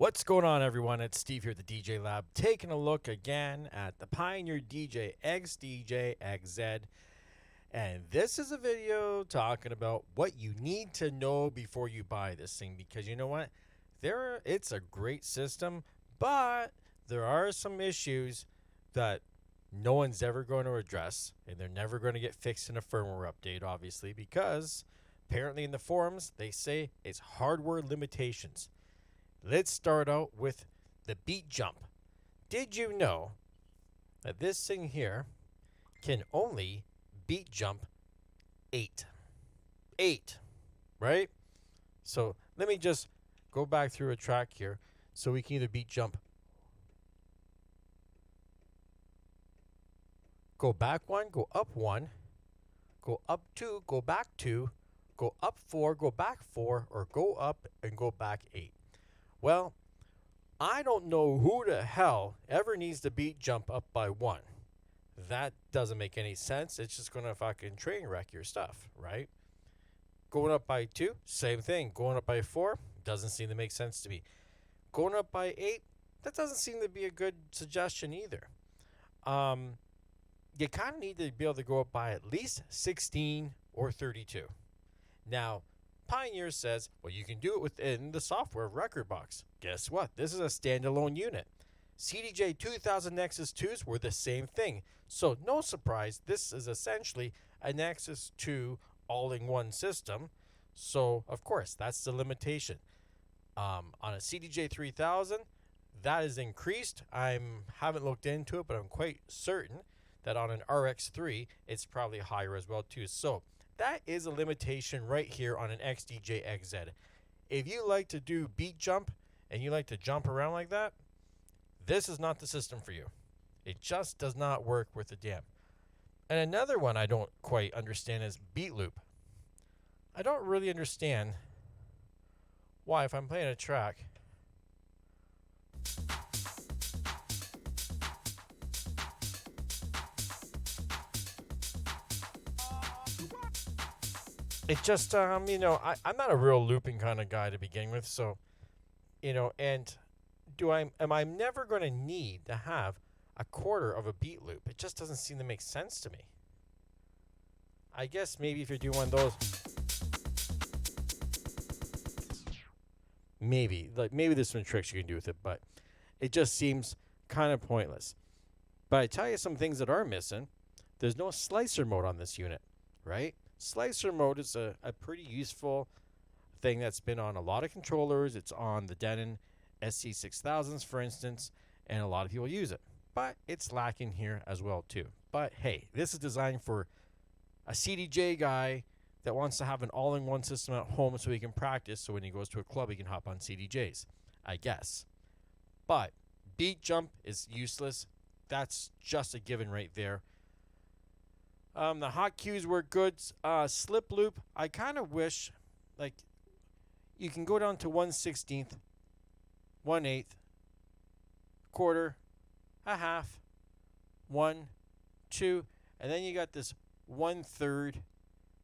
What's going on, everyone? It's Steve here at the DJ Lab, taking a look again at the Pioneer DJ XDJ-XZ. And this is a video talking about what you need to know before you buy this thing, because you know what? It's a great system, but there are some issues that no one's ever going to address, and they're never going to get fixed in a firmware update, obviously, because apparently in the forums they say it's hardware limitations. Let's start out with the beat jump. Did you know that this thing here can only beat jump 8? 8, right? So let me just go back through a track here so we can either beat jump, go back 1, go up 1, go up 2, go back 2, go up 4, go back 4, or go up and go back 8. Well, I don't know who the hell ever needs to beat jump up by 1. That doesn't make any sense. It's just going to fucking train wreck your stuff, right? Going up by 2, same thing. Going up by 4, doesn't seem to make sense to me. Going up by 8, that doesn't seem to be a good suggestion either. You kind of need to be able to go up by at least 16 or 32. Now, Pioneer says, well, you can do it within the software of Rekordbox. Guess what? This is a standalone unit. CDJ 2000 Nexus 2s were the same thing. So no surprise, this is essentially a Nexus 2 all-in-one system. So, of course, that's the limitation. On a CDJ 3000, that is increased. I haven't looked into it, but I'm quite certain that on an RX3, it's probably higher as well, too. So that is a limitation right here on an XDJ-XZ. If you like to do beat jump and you like to jump around like that, this is not the system for you. It just does not work with the damn. And another one I don't quite understand is beat loop. I don't really understand why, if I'm playing a track, it just, I'm not a real looping kind of guy to begin with, so, and am I never going to need to have a quarter of a beat loop? It just doesn't seem to make sense to me. I guess maybe if you're doing one of those, maybe there's some tricks you can do with it, but it just seems kind of pointless. But I tell you some things that are missing. There's no slicer mode on this unit, right? Slicer mode is a pretty useful thing that's been on a lot of controllers. It's on the Denon SC6000s, for instance, and a lot of people use it. But it's lacking here as well, too. But hey, this is designed for a CDJ guy that wants to have an all-in-one system at home so he can practice, so when he goes to a club, he can hop on CDJs, I guess. But beat jump is useless. That's just a given right there. The hot cues were good. Slip loop, I kind of wish, like, you can go down to 1/16, 1/8, quarter, a half, 1, 2, and then you got this 1/3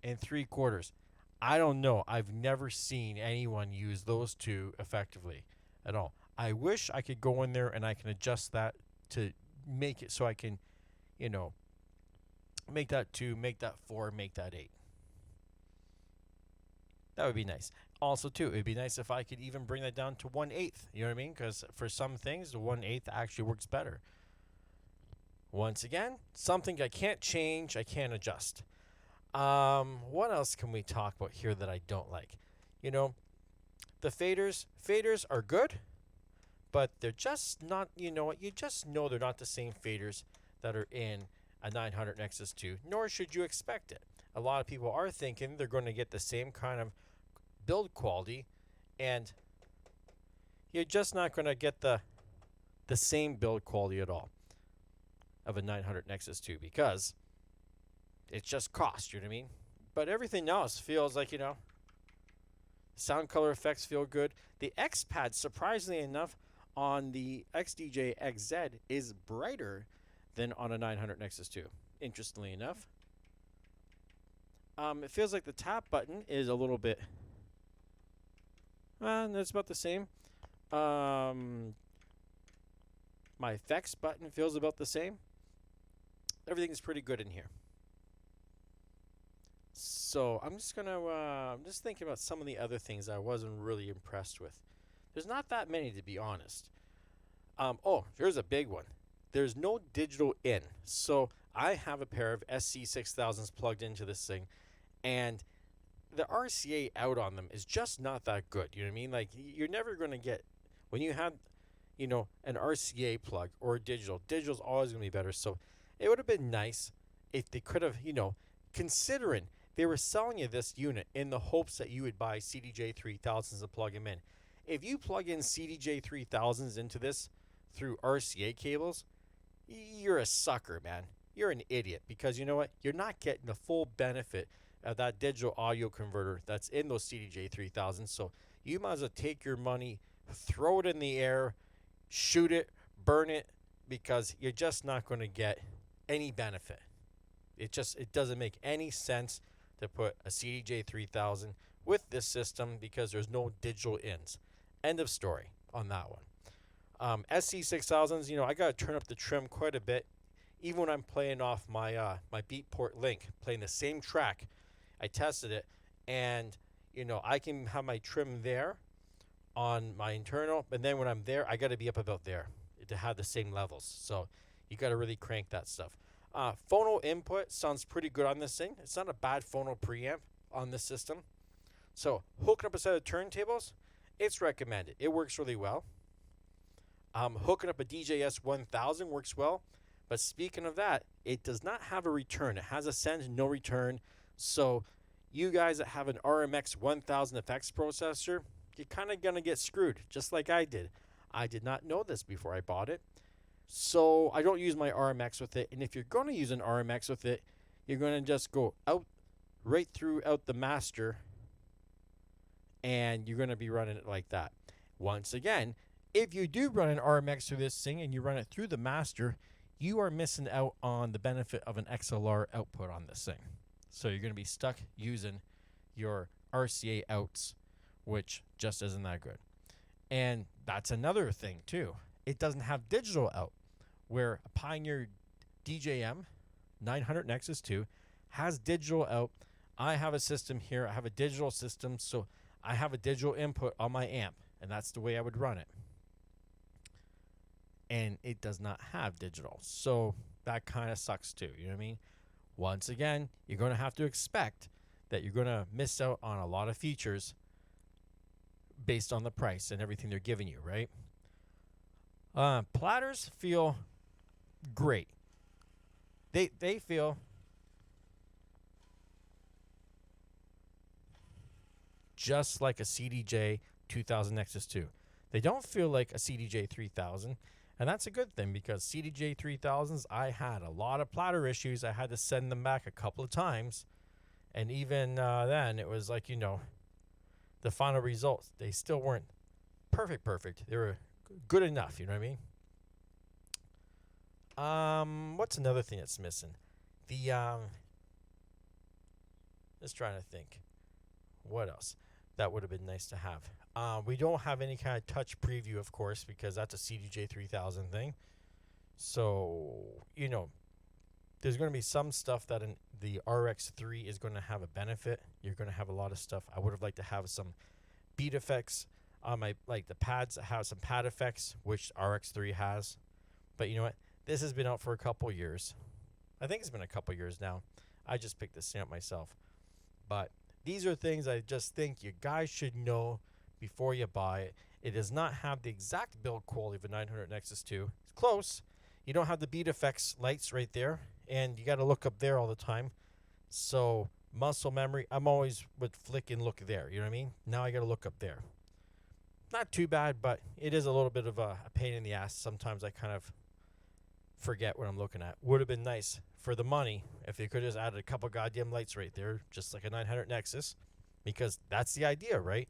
and 3/4. I don't know. I've never seen anyone use those two effectively at all. I wish I could go in there and I can adjust that to make it so I can, make that 2, make that 4, make that 8. That would be nice. Also, too, it would be nice if I could even bring that down to 1/8. You know what I mean? Because for some things, the 1/8 actually works better. Once again, something I can't change, I can't adjust. What else can we talk about here that I don't like? The faders. Faders are good, but they're just not, you just know they're not the same faders that are in a 900 Nexus 2, nor should you expect it. A lot of people are thinking they're going to get the same kind of build quality, and you're just not going to get the same build quality at all of a 900 Nexus 2, because it's just cost, you know what I mean? But everything else feels like, sound color effects feel good. The X pad, surprisingly enough, on the XDJ-XZ is brighter than on a 900 Nexus 2, interestingly enough. It feels like the tap button is a little bit, it's about the same. My effects button feels about the same. Everything's pretty good in here. So I'm just gonna I'm just thinking about some of the other things I wasn't really impressed with. There's not that many, to be honest. Oh, here's a big one. There's no digital in. So I have a pair of SC6000s plugged into this thing, and the RCA out on them is just not that good. You know what I mean? Like, you're never going to get, when you have, an RCA plug or a digital's always going to be better. So it would have been nice if they could have, considering they were selling you this unit in the hopes that you would buy CDJ3000s and plug them in. If you plug in CDJ3000s into this through RCA cables, you're a sucker, man. You're an idiot, because you know what? You're not getting the full benefit of that digital audio converter that's in those CDJ3000s. So you might as well take your money, throw it in the air, shoot it, burn it, because you're just not going to get any benefit. It doesn't make any sense to put a CDJ3000 with this system because there's no digital ins. End of story on that one. SC6000s, I got to turn up the trim quite a bit. Even when I'm playing off my my Beatport Link, playing the same track, I tested it, and I can have my trim there on my internal, but then when I'm there, I got to be up about there to have the same levels. So you got to really crank that stuff. Phono input sounds pretty good on this thing. It's not a bad phono preamp on this system. So hooking up a set of turntables, it's recommended. It works really well. Hooking up a DJS-1000 works well. But speaking of that, it does not have a return. It has a send, no return. So you guys that have an RMX 1000 effects processor, you're kind of going to get screwed, just like I did. I did not know this before I bought it. So I don't use my RMX with it. And if you're going to use an RMX with it, you're going to just go out, right throughout the master, and you're going to be running it like that. Once again, if you do run an RMX through this thing and you run it through the master, you are missing out on the benefit of an XLR output on this thing. So you're going to be stuck using your RCA outs, which just isn't that good. And that's another thing too. It doesn't have digital out, where a Pioneer DJM 900 Nexus 2 has digital out. I have a system here. I have a digital system, so I have a digital input on my amp, and that's the way I would run it. And it does not have digital. So that kind of sucks too. You know what I mean? Once again, you're going to have to expect that you're going to miss out on a lot of features based on the price and everything they're giving you, right? Platters feel great. They feel just like a CDJ 2000 Nexus 2. They don't feel like a CDJ 3000. And that's a good thing, because CDJ 3000s, I had a lot of platter issues. I had to send them back a couple of times. And even then, it was like, the final results, they still weren't perfect. They were good enough, you know what I mean? What's another thing that's missing? Just trying to think. What else? That would have been nice to have. We don't have any kind of touch preview, of course, because that's a CDJ 3000 thing. So, there's going to be some stuff that in the RX3 is going to have a benefit. You're going to have a lot of stuff. I would have liked to have some beat effects on the pads that have some pad effects, which RX3 has. But you know what? This has been out for a couple years. I think it's been a couple years now. I just picked this thing up myself. But these are things I just think you guys should know before you buy it. It does not have the exact build quality of a 900 Nexus 2. It's close. You don't have the beat effects lights right there, and you got to look up there all the time. So muscle memory, I'm always would flick and look there. You know what I mean? Now I got to look up there. Not too bad, but it is a little bit of a pain in the ass. Sometimes I kind of forget what I'm looking at. Would have been nice for the money if they could have just added a couple goddamn lights right there, just like a 900 Nexus, because that's the idea, right?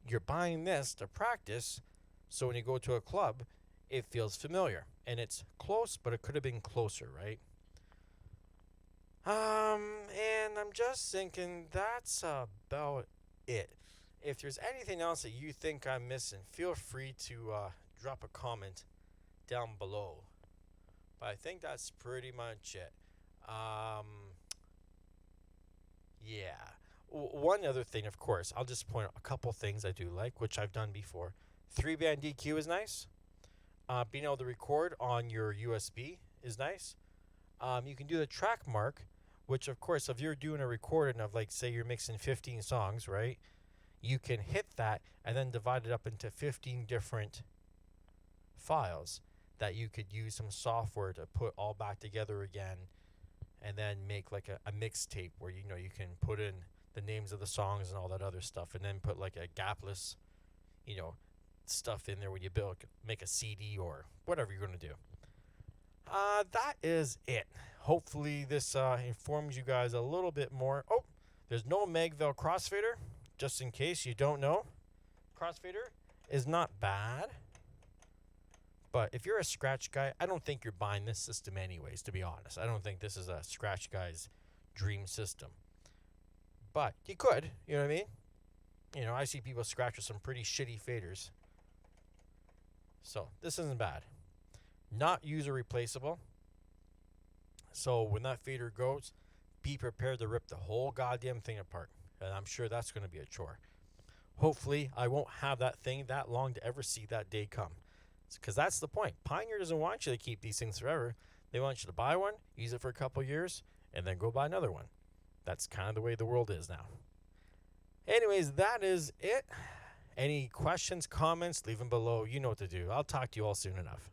You're buying this to practice, so when you go to a club, it feels familiar. And it's close, but it could have been closer, right? And I'm just thinking that's about it. If there's anything else that you think I'm missing, feel free to drop a comment down below. But I think that's pretty much it. Yeah. One other thing, of course, I'll just point out a couple things I do like, which I've done before. 3-band DQ is nice. Being able to record on your USB is nice. You can do the track mark, which, of course, if you're doing a recording of, like, say you're mixing 15 songs, right? You can hit that and then divide it up into 15 different files that you could use some software to put all back together again, and then make like a mixtape where you can put in the names of the songs and all that other stuff, and then put like a gapless stuff in there when you make a CD or whatever you're going to do. That is it. Hopefully this informs you guys a little bit more. Oh, there's no Magville crossfader, just in case you don't know. Crossfader is not bad, but if you're a scratch guy, I don't think you're buying this system anyways, to be honest. I don't think this is a scratch guy's dream system. But you could, you know what I mean? I see people scratch with some pretty shitty faders. So this isn't bad. Not user replaceable. So when that fader goes, be prepared to rip the whole goddamn thing apart. And I'm sure that's going to be a chore. Hopefully, I won't have that thing that long to ever see that day come. Because that's the point. Pioneer doesn't want you to keep these things forever. They want you to buy one, use it for a couple years, and then go buy another one. That's kind of the way the world is now. Anyways, that is it. Any questions, comments, leave them below. You know what to do. I'll talk to you all soon enough.